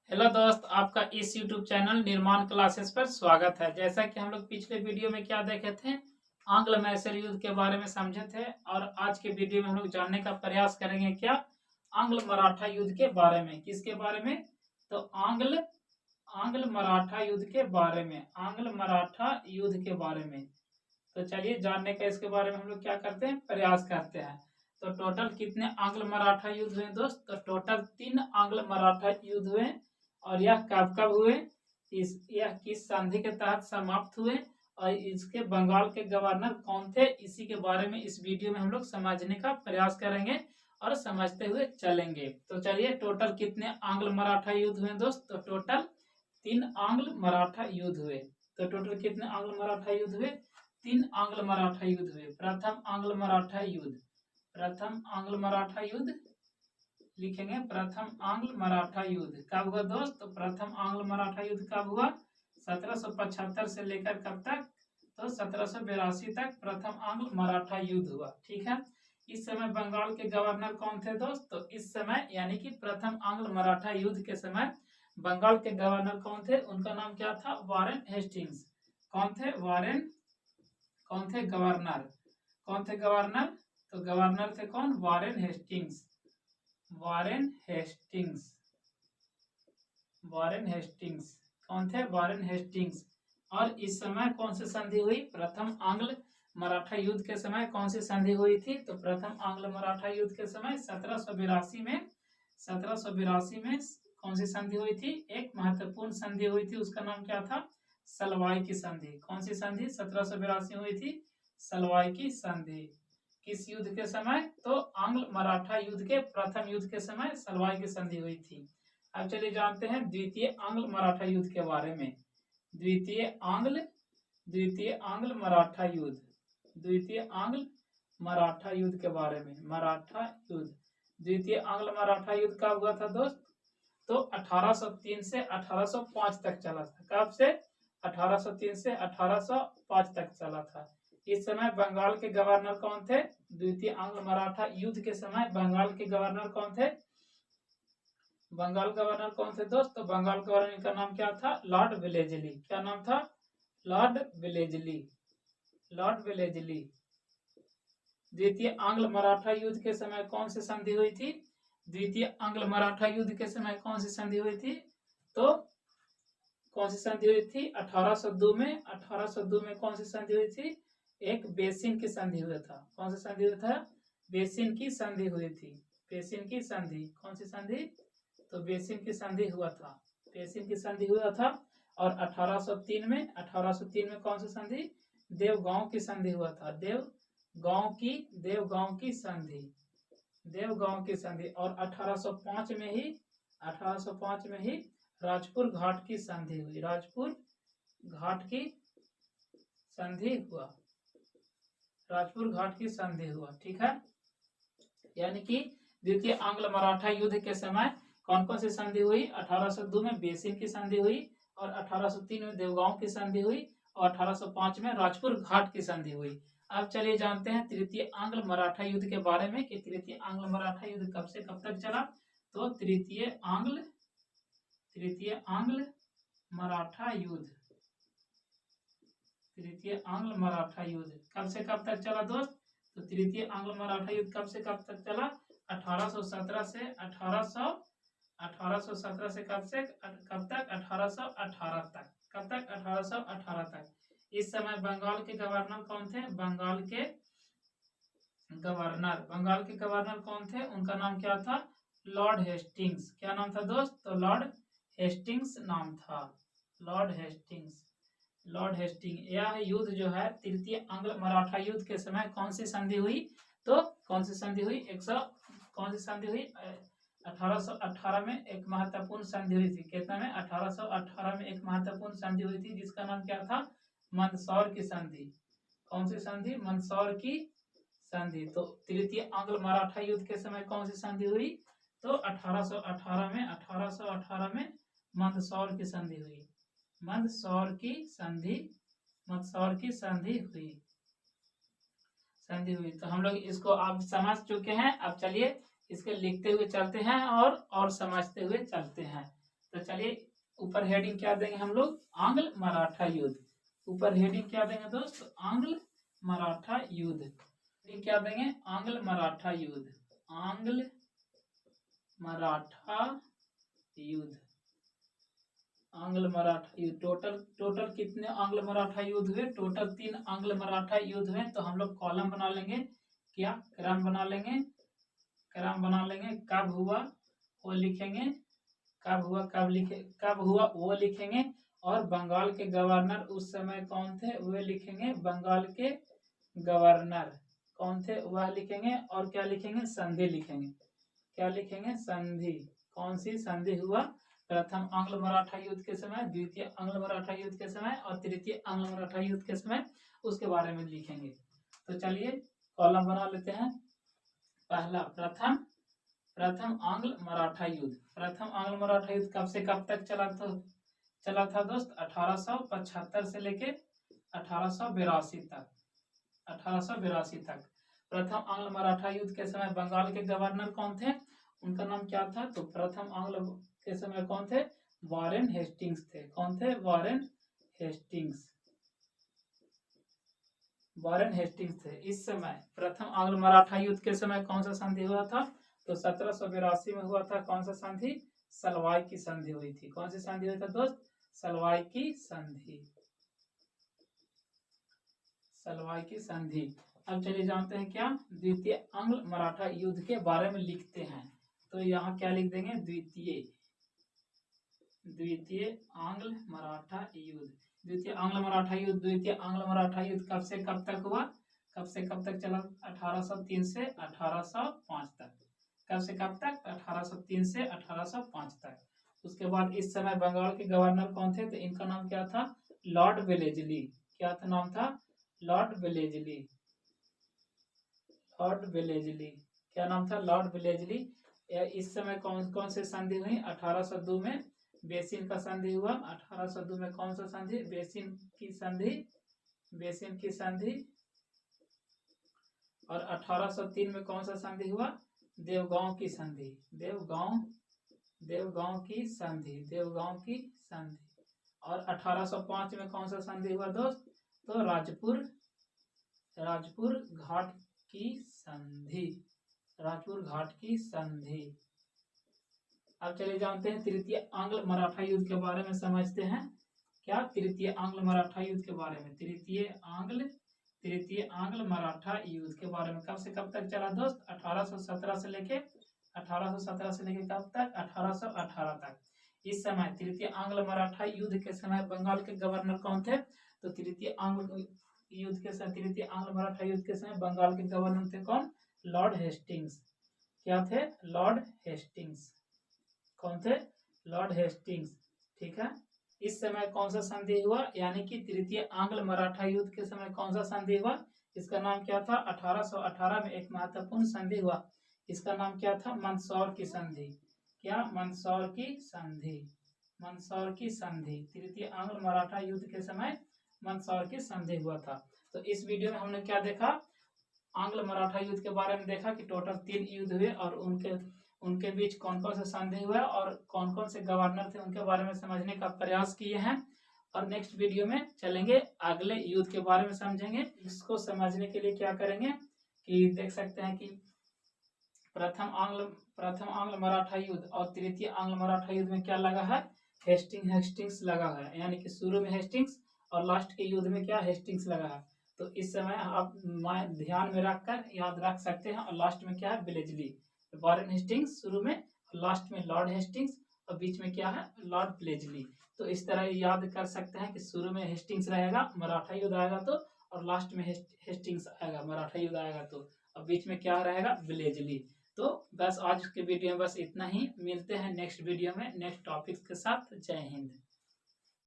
Hello दोस्त, आपका इस YouTube चैनल निर्माण क्लासेस पर स्वागत है। जैसा कि हम लोग पिछले वीडियो में क्या देखे थे, आंग्ल मैसूर युद्ध के बारे में समझे थे और आज के वीडियो में हम लोग जानने का प्रयास करेंगे क्या आंग्ल मराठा युद्ध के बारे में। किसके बारे में? तो आंग्ल आंग्ल मराठा युद्ध के बारे में, आंग्ल मराठा युद्ध के बारे में। तो चलिए जानने का इसके बारे में हम लोग क्या करते हैं, प्रयास करते हैं। तो टोटल कितने आंग्ल मराठा युद्ध हुए दोस्त? तो टोटल 3 आंग्ल मराठा युद्ध हुए। और यह कब कब हुए, यह किस संधि के तहत समाप्त हुए और इसके बंगाल के गवर्नर कौन थे, इसी के बारे में इस वीडियो में हम लोग समझने का प्रयास करेंगे और समझते हुए चलेंगे। तो चलिए टोटल कितने आंग्ल मराठा युद्ध हुए दोस्त? तो टोटल 3 आंग्ल मराठा युद्ध हुए। तो टोटल कितने आंग्ल मराठा युद्ध हुए? 3 आंग्ल मराठा युद्ध हुए। प्रथम आंग्ल मराठा युद्ध, प्रथम आंग्ल मराठा युद्ध लिखेंगे। प्रथम आंग्ल मराठा युद्ध कब हुआ दोस्त? तो प्रथम आंग्ल मराठा युद्ध कब हुआ? 1775 से लेकर कब तक? तो 1782 तक प्रथम आंग्ल मराठा युद्ध हुआ। ठीक है। इस समय बंगाल के गवर्नर कौन थे दोस्त? तो इस समय यानी कि प्रथम आंग्ल मराठा युद्ध के समय बंगाल के गवर्नर कौन थे? उनका नाम क्या था? Warren Hastings. कौन थे? वारेन। कौन थे? गवर्नर। कौन थे गवर्नर? तो गवर्नर थे कौन? Warren Hastings. Warren Hastings. Warren Hastings कौन थे? Warren Hastings. और इस समय कौन सी संधि हुई? प्रथम आंग्ल मराठा युद्ध के समय कौन सी संधि हुई थी? तो प्रथम आंग्ल मराठा युद्ध के समय 1782 में, 1782 में कौन सी संधि हुई थी? एक महत्वपूर्ण संधि हुई थी, उसका नाम क्या था? सलवाई की संधि। कौन सी संधि 1782 हुई थी? सलवाई की संधि। किस युद्ध के समय? तो आंग्ल मराठा युद्ध के प्रथम युद्ध के समय सलवाई की संधि हुई थी। अब चलिए जानते हैं द्वितीय आंग्ल मराठा युद्ध के बारे में। द्वितीय आंग्ल, द्वितीय आंग्ल मराठा युद्ध, द्वितीय आंग्ल मराठा युद्ध के बारे में। मराठा युद्ध, द्वितीय आंग्ल मराठा युद्ध कब हुआ था दोस्त? तो 1803 से 1805 तक चला था। कब से? 1803 से 1805 तक चला था। इस समय बंगाल के गवर्नर कौन थे? द्वितीय आंग्ल मराठा युद्ध के समय बंगाल के गवर्नर कौन थे? बंगाल गवर्नर कौन थे दोस्त? तो बंगाल गवर्नर का नाम क्या था? Lord Wellesley. क्या नाम था? Lord Wellesley. Lord Wellesley. द्वितीय आंग्ल मराठा युद्ध के समय कौन सी संधि हुई थी? द्वितीय आंग्ल मराठा युद्ध के समय कौन सी संधि हुई थी? तो कौन सी संधि हुई थी? 1802 में। 1802 में कौन सी संधि हुई थी? एक बेसिन की संधि हुआ था। कौन सी संधि हुआ था? बेसिन की संधि हुई थी। बेसिन की संधि। कौन सी संधि? तो बेसिन की संधि हुआ था। बेसिन की संधि हुआ था। और 1803 में, 1803 में कौन सी संधि? देवगांव की संधि हुआ था। देवगांव की, देवगांव की संधि, देवगांव की संधि। और 1805 में ही, 1805 में ही राजपुर घाट की संधि हुई। राजपुर घाट की संधि हुआ। राजपुर घाट की संधि हुआ। ठीक है। यानी कि द्वितीय आंग्ल मराठा युद्ध के समय कौन कौन सी संधि हुई? 1802 में बेसिन की संधि हुई और 1803 में देवगांव की संधि हुई और 1805 में राजपुर घाट की संधि हुई। अब चलिए जानते हैं तृतीय आंग्ल मराठा युद्ध के बारे में कि तृतीय आंग्ल मराठा युद्ध कब से कब तक चला। तो तृतीय आंग्ल, तृतीय आंग्ल मराठा युद्ध, तृतीय आंग्ल मराठा युद्ध कब से कब तक चला दोस्त? तो तृतीय आंग्ल मराठा युद्ध कब से कब तक चला? 1817 से 1817 से कब तक? 1818 तक। कब तक? 1818 तक। इस समय बंगाल के गवर्नर कौन थे? बंगाल के गवर्नर, बंगाल के गवर्नर कौन थे? उनका नाम क्या था? Lord Hastings. क्या नाम था दोस्त? तो लॉर्ड हेस्टिंग्स नाम था। Lord Hastings. Lord Hasting. यह युद्ध जो है तृतीय आंग्ल मराठा युद्ध के समय कौन सी संधि हुई? तो कौन सी संधि हुई? कौन सी संधि हुई? 1818 में एक महत्वपूर्ण संधि हुई थी। कितना में? 1818 में एक महत्वपूर्ण संधि हुई थी जिसका नाम क्या था? मंदसौर की संधि। कौन सी संधि? मंदसौर की संधि। तो तृतीय आंग्ल मराठा युद्ध के समय कौन सी संधि हुई? तो 1818 में, 1818 में मंदसौर की संधि हुई। मंदसौर की संधि, मंदसौर की संधि हुई, संधि हुई। तो हम लोग इसको आप समझ चुके हैं। अब चलिए इसके लिखते हुए चलते हैं और समझते हुए चलते हैं। तो चलिए ऊपर हेडिंग क्या देंगे हम लोग, आंग्ल मराठा युद्ध। ऊपर हेडिंग क्या देंगे दोस्त, आंग्ल मराठा युद्ध। हेडिंग क्या देंगे, आंग्ल मराठा युद्ध, आंग्ल मराठा युद्ध, आंग्ल मराठा युद्ध। टोटल कितने आंग्ल मराठा युद्ध हुए, टोटल 3 आंग्ल मराठा युद्ध हुए। तो हम लोग कॉलम बना लेंगे, क्या क्रम बना लेंगे, क्रम बना लेंगे। कब हुआ वो लिखेंगे, कब हुआ कब हुआ वो लिखेंगे। और बंगाल के गवर्नर उस समय कौन थे वे लिखेंगे, बंगाल के गवर्नर कौन थे वह लिखेंगे। और क्या लिखेंगे, संधि लिखेंगे। क्या लिखेंगे, संधि। कौन सी संधि हुआ, प्रथम आंग्ल मराठा युद्ध के समय, द्वितीय आंग्ल मराठा युद्ध के समय और तृतीय आंग्ल मराठा युद्ध के समय, उसके बारे में लिखेंगे। तो चलिए कॉलम बना लेते हैं। पहला प्रथम आंग्ल मराठा युद्ध। प्रथम आंग्ल मराठा युद्ध कब से कब तक चला था दोस्त, 1875 से लेके 1882 तक, 1882 तक। प्रथम आंग्ल मराठा युद्ध के समय बंगाल के गवर्नर कौन थे, उनका नाम क्या था, तो प्रथम आंग्ल के समय कौन थे, वारेन हेस्टिंग्स थे। कौन थे, वारेन हेस्टिंग्स, वारेन हेस्टिंग्स थे। इस समय प्रथम आंग्ल मराठा युद्ध के समय कौन सा संधि हुआ था, तो 1782 में हुआ था। कौन सा संधि, सलवाई की संधि हुई थी। कौन सी संधि हुई था दोस्त, सलवाई की संधि, सलवाई की संधि। अब चलिए जानते हैं क्या, द्वितीय आंग्ल मराठा युद्ध के बारे में लिखते हैं। तो यहाँ क्या लिख देंगे, द्वितीय आंग्ल मराठा युद्ध। द्वितीय आंग्ल मराठा युद्ध, द्वितीय आंग्ल मराठा युद्ध कब से कब तक हुआ, कब से कब तक चला, 1803 से 1805 तक। कब से कब तक, 1803 से 1805 तक। उसके बाद इस समय बंगाल के गवर्नर कौन थे, तो इनका नाम क्या था, लॉर्ड वेलेजली। क्या था नाम था, लॉर्ड वेलेजली, लॉर्ड वेलेजली। क्या नाम था, लॉर्ड वेलेजली। इस समय कौन कौन से संधि हुई, 1802 में बेसिन का संधि हुआ। 1802 में कौन सा संधि, बेसिन की संधि, बेसिन की संधि। और 1803 में कौन सा संधि हुआ, देवगांव की संधि, देवगांव की संधि, देवगांव की संधि। और 1805 में कौन सा संधि हुआ दोस्त, तो राजपुर घाट की संधि, राजपुर घाट की संधि। अब चलिए जानते हैं तृतीय आंग्ल मराठा युद्ध के बारे में समझते हैं। क्या, तृतीय आंग्ल मराठा युद्ध के बारे में, तृतीय आंग्ल मराठा युद्ध के बारे में कब से कब तक चला दोस्त, 1817 से लेके कब तक, 1818 तक। इस समय तृतीय आंग्ल मराठा युद्ध के समय बंगाल के गवर्नर कौन थे, तो तृतीय आंग्ल युद्ध के समय, तृतीय आंग्ल मराठा युद्ध के समय बंगाल के गवर्नर थे कौन, लॉर्ड हेस्टिंग्स। क्या थे, लॉर्ड हेस्टिंग्स। कौन थे, लॉर्ड हेस्टिंग्स। ठीक है। इस समय कौन सा संधि हुआ, यानी कि तृतीय आंग्ल मराठा युद्ध के समय कौन सा संधि हुआ, इसका नाम क्या था, 1818 में एक महत्वपूर्ण संधि हुआ। इसका नाम क्या था, मंदसौर की संधि। क्या, मंदसौर की संधि, मंदसौर की संधि। तृतीय आंग्ल मराठा युद्ध के समय मंदसौर की संधि हुआ था। तो इस वीडियो में हमने क्या देखा, आंग्ल मराठा युद्ध के बारे में देखा कि टोटल 3 युद्ध हुए और उनके बीच कौन कौन से संधि हुआ और कौन कौन से गवर्नर थे उनके बारे में समझने का प्रयास किए हैं। और नेक्स्ट वीडियो में चलेंगे, अगले युद्ध के बारे में समझेंगे। इसको समझने के लिए क्या करेंगे कि देख सकते हैं कि प्रथम आंग्ल मराठा युद्ध और तृतीय आंग्ल मराठा युद्ध में क्या लगा है, हेस्टिंग्स लगा है। यानी कि शुरू में हेस्टिंग्स और लास्ट के युद्ध में क्या, हेस्टिंग्स लगा है। तो इस समय आप ध्यान में रखकर याद रख सकते हैं। और लास्ट में क्या है, वेलेजली, वारेन हेस्टिंग्स शुरू में, लास्ट में लॉर्ड हेस्टिंग्स और बीच में क्या है, लॉर्ड वेलेजली। तो इस तरह याद कर सकते हैं कि शुरू में हेस्टिंग्स रहेगा, मराठा युद्ध आएगा तो, और लास्ट में हेस्टिंग्स आएगा, मराठा युद्ध आएगा तो, और बीच में क्या रहेगा, वेलेजली। तो बस आज के वीडियो में बस इतना ही, मिलते हैं नेक्स्ट वीडियो में नेक्स्ट टॉपिक्स के साथ। जय हिंद।